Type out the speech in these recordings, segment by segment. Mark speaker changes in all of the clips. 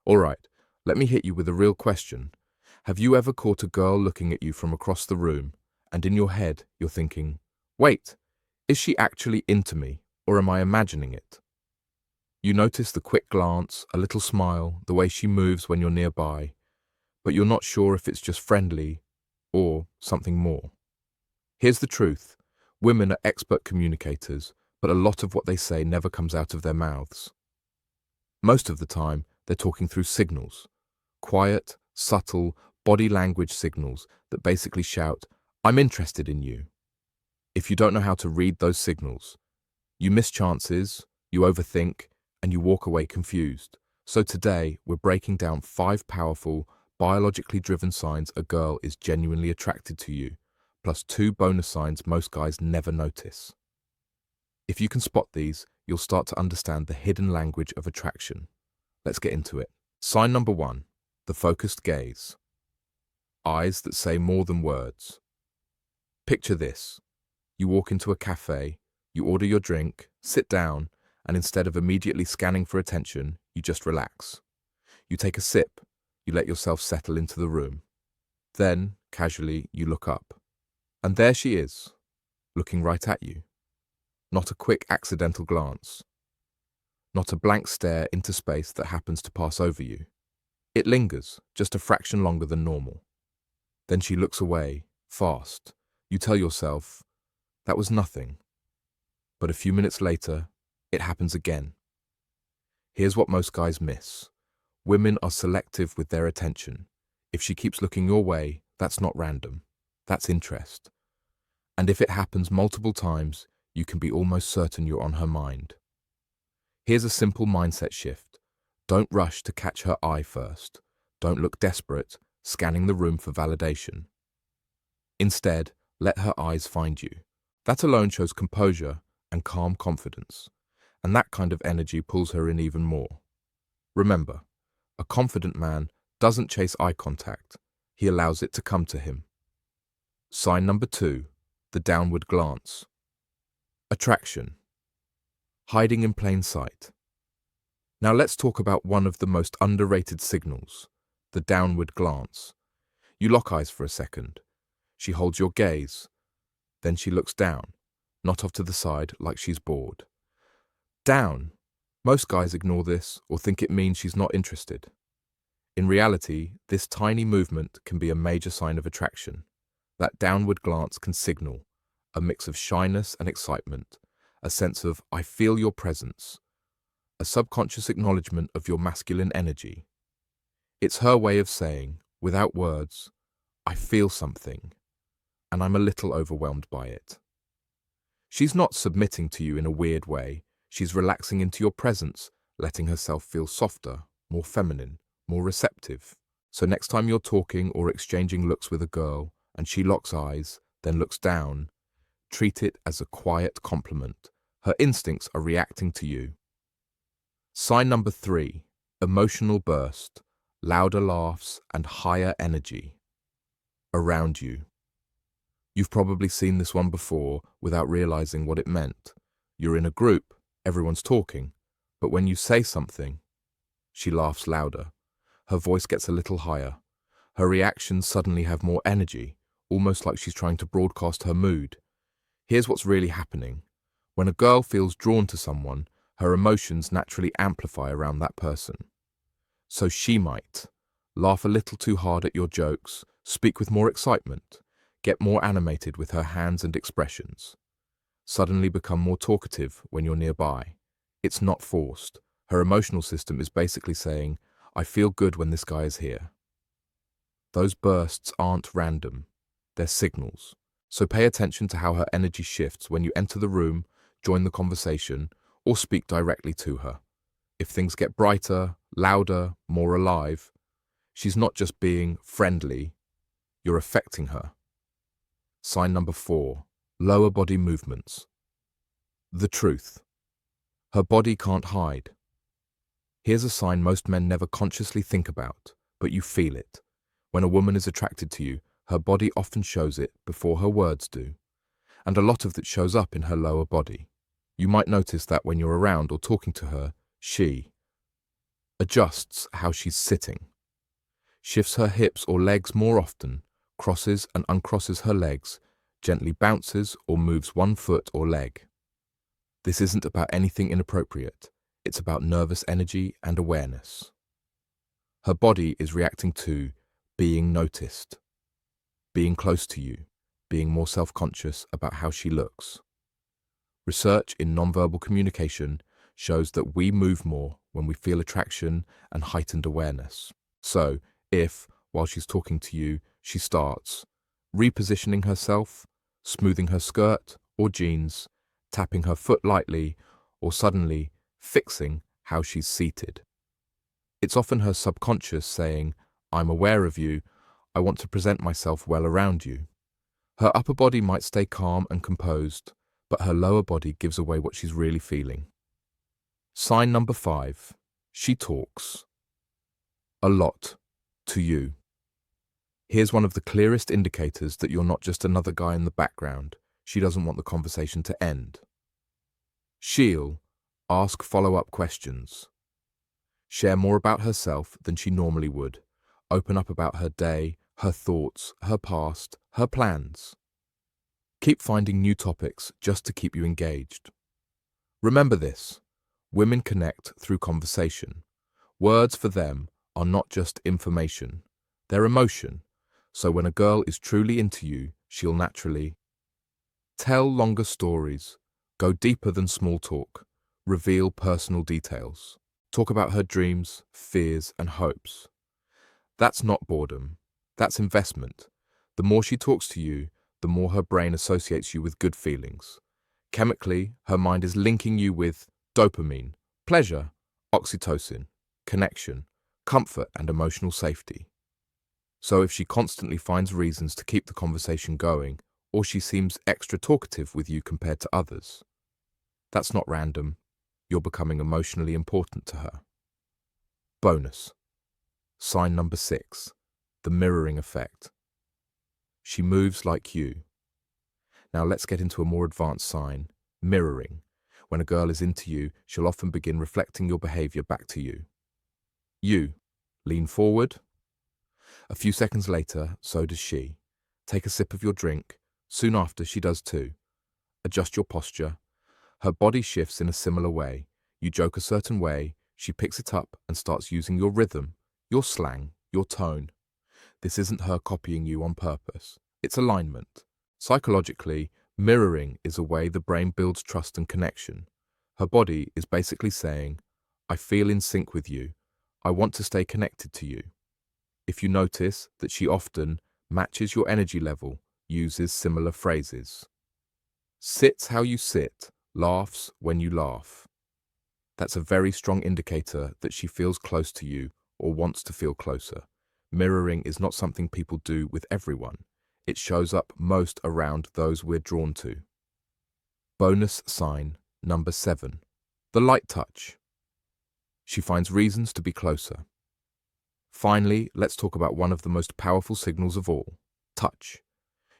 Speaker 1: All right, let me hit you with a real question. Have you ever caught a girl looking at you from across the room, and in your head you're thinking, wait, is she actually into me, or am I imagining it? You notice the quick glance, a little smile, the way she moves when you're nearby, but you're not sure if it's just friendly or something more. Here's the truth. Women are expert communicators, but a lot of what they say never comes out of their mouths. Most of the time, they're talking through signals. Quiet, subtle, body language signals that basically shout, I'm interested in you. If you don't know how to read those signals, you miss chances, you overthink, and you walk away confused. So today, we're breaking down 5 powerful, biologically driven signs a girl is genuinely attracted to you, plus 2 bonus signs most guys never notice. If you can spot these, you'll start to understand the hidden language of attraction. Let's get into it. Sign number 1, the focused gaze. Eyes that say more than words. Picture this. You walk into a cafe, you order your drink, sit down, and instead of immediately scanning for attention, you just relax. You take a sip, you let yourself settle into the room. Then, casually, you look up. And there she is, looking right at you. Not a quick accidental glance. Not a blank stare into space that happens to pass over you. It lingers, just a fraction longer than normal. Then she looks away, fast. You tell yourself, that was nothing. But a few minutes later, it happens again. Here's what most guys miss. Women are selective with their attention. If she keeps looking your way, that's not random. That's interest. And if it happens multiple times, you can be almost certain you're on her mind. Here's a simple mindset shift. Don't rush to catch her eye first. Don't look desperate, scanning the room for validation. Instead, let her eyes find you. That alone shows composure and calm confidence, and that kind of energy pulls her in even more. Remember, a confident man doesn't chase eye contact, he allows it to come to him. Sign number 2, the downward glance. Attraction. Hiding in plain sight. Now let's talk about one of the most underrated signals, the downward glance. You lock eyes for a second. She holds your gaze. Then she looks down, not off to the side like she's bored. Down. Most guys ignore this or think it means she's not interested. In reality, this tiny movement can be a major sign of attraction. That downward glance can signal a mix of shyness and excitement, a sense of, I feel your presence, a subconscious acknowledgement of your masculine energy. It's her way of saying, without words, I feel something, and I'm a little overwhelmed by it. She's not submitting to you in a weird way. She's relaxing into your presence, letting herself feel softer, more feminine, more receptive. So next time you're talking or exchanging looks with a girl, and she locks eyes, then looks down, treat it as a quiet compliment. Her instincts are reacting to you. Sign number 3, emotional burst, louder laughs and higher energy. Around you. You've probably seen this one before without realizing what it meant. You're in a group, everyone's talking, but when you say something, she laughs louder. Her voice gets a little higher. Her reactions suddenly have more energy, almost like she's trying to broadcast her mood. Here's what's really happening. When a girl feels drawn to someone, her emotions naturally amplify around that person. So she might laugh a little too hard at your jokes, speak with more excitement, get more animated with her hands and expressions, suddenly become more talkative when you're nearby. It's not forced. Her emotional system is basically saying, I feel good when this guy is here. Those bursts aren't random. They're signals. So pay attention to how her energy shifts when you enter the room, join the conversation, or speak directly to her. If things get brighter, louder, more alive, she's not just being friendly, you're affecting her. Sign number 4, lower body movements. The truth. Her body can't hide. Here's a sign most men never consciously think about, but you feel it. When a woman is attracted to you, her body often shows it before her words do, and a lot of that shows up in her lower body. You might notice that when you're around or talking to her, she adjusts how she's sitting, shifts her hips or legs more often, crosses and uncrosses her legs, gently bounces or moves one foot or leg. This isn't about anything inappropriate. It's about nervous energy and awareness. Her body is reacting to being noticed, being close to you, being more self-conscious about how she looks. Research in nonverbal communication shows that we move more when we feel attraction and heightened awareness. So, if, while she's talking to you, she starts repositioning herself, smoothing her skirt or jeans, tapping her foot lightly, or suddenly fixing how she's seated, it's often her subconscious saying, "I'm aware of you, I want to present myself well around you." Her upper body might stay calm and composed, but her lower body gives away what she's really feeling. Sign number 5. She talks. A lot. To you. Here's one of the clearest indicators that you're not just another guy in the background. She doesn't want the conversation to end. She'll ask follow-up questions. Share more about herself than she normally would. Open up about her day, her thoughts, her past, her plans. Keep finding new topics just to keep you engaged. Remember this: women connect through conversation. Words for them are not just information, they're emotion. So when a girl is truly into you, she'll naturally tell longer stories, go deeper than small talk, reveal personal details, talk about her dreams, fears, and hopes. That's not boredom, that's investment. The more she talks to you, the more her brain associates you with good feelings. Chemically, her mind is linking you with dopamine, pleasure, oxytocin, connection, comfort, and emotional safety. So if she constantly finds reasons to keep the conversation going, or she seems extra talkative with you compared to others, that's not random. You're becoming emotionally important to her. Bonus. Sign number 6. The mirroring effect. She moves like you. Now let's get into a more advanced sign, mirroring. When a girl is into you, she'll often begin reflecting your behavior back to you. You lean forward. A few seconds later, so does she. Take a sip of your drink. Soon after, she does too. Adjust your posture. Her body shifts in a similar way. You joke a certain way, she picks it up and starts using your rhythm, your slang, your tone. This isn't her copying you on purpose. It's alignment. Psychologically, mirroring is a way the brain builds trust and connection. Her body is basically saying, "I feel in sync with you. I want to stay connected to you." If you notice that she often matches your energy level, uses similar phrases. Sits how you sit, laughs when you laugh. That's a very strong indicator that she feels close to you or wants to feel closer. Mirroring is not something people do with everyone. It shows up most around those we're drawn to. Bonus sign number 7. The light touch. She finds reasons to be closer. Finally, let's talk about one of the most powerful signals of all, touch.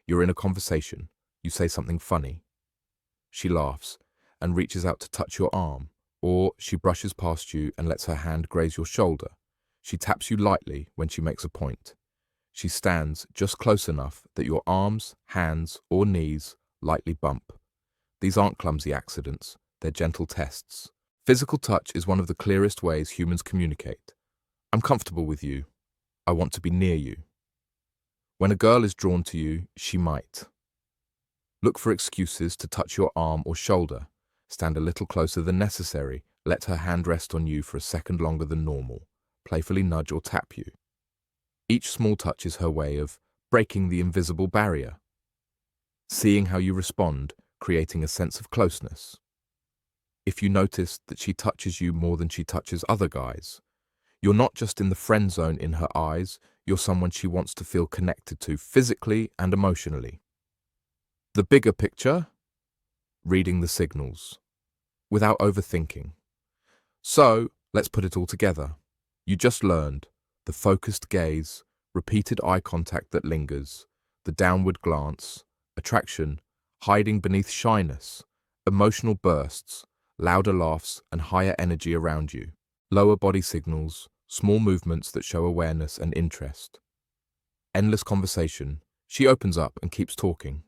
Speaker 1: You're in a conversation. You say something funny. She laughs and reaches out to touch your arm, or she brushes past you and lets her hand graze your shoulder. She taps you lightly when she makes a point. She stands just close enough that your arms, hands, or knees lightly bump. These aren't clumsy accidents, they're gentle tests. Physical touch is one of the clearest ways humans communicate. I'm comfortable with you. I want to be near you. When a girl is drawn to you, she might look for excuses to touch your arm or shoulder, stand a little closer than necessary, let her hand rest on you for a second longer than normal, playfully nudge or tap you. Each small touch is her way of breaking the invisible barrier, seeing how you respond, creating a sense of closeness. If you notice that she touches you more than she touches other guys, you're not just in the friend zone in her eyes, you're someone she wants to feel connected to physically and emotionally. The bigger picture? Reading the signals, without overthinking. So, let's put it all together. You just learned the focused gaze, repeated eye contact that lingers, the downward glance, attraction, hiding beneath shyness, emotional bursts, louder laughs, and higher energy around you. Lower body signals, small movements that show awareness and interest. Endless conversation. She opens up and keeps talking.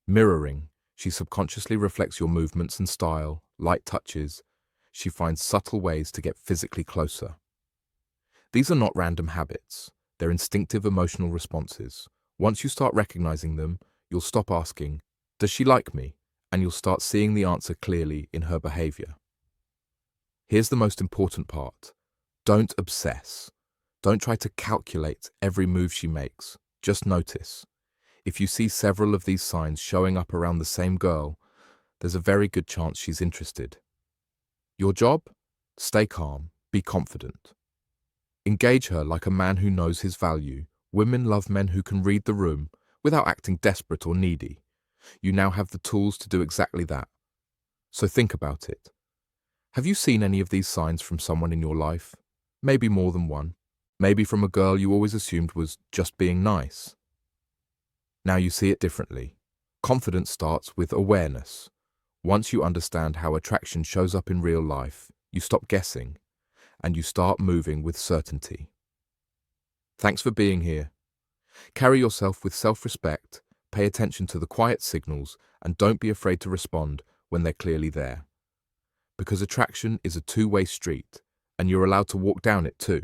Speaker 1: Mirroring. She subconsciously reflects your movements and style, light touches. She finds subtle ways to get physically closer. These are not random habits. They're instinctive emotional responses. Once you start recognizing them, you'll stop asking, "Does she like me?" And you'll start seeing the answer clearly in her behavior. Here's the most important part. Don't obsess. Don't try to calculate every move she makes. Just notice. If you see several of these signs showing up around the same girl, there's a very good chance she's interested. Your job? Stay calm. Be confident. Engage her like a man who knows his value. Women love men who can read the room without acting desperate or needy. You now have the tools to do exactly that. So think about it. Have you seen any of these signs from someone in your life? Maybe more than one. Maybe from a girl you always assumed was just being nice. Now you see it differently. Confidence starts with awareness. Once you understand how attraction shows up in real life, you stop guessing and you start moving with certainty. Thanks for being here. Carry yourself with self-respect, pay attention to the quiet signals, and don't be afraid to respond when they're clearly there. Because attraction is a two-way street, and you're allowed to walk down it too.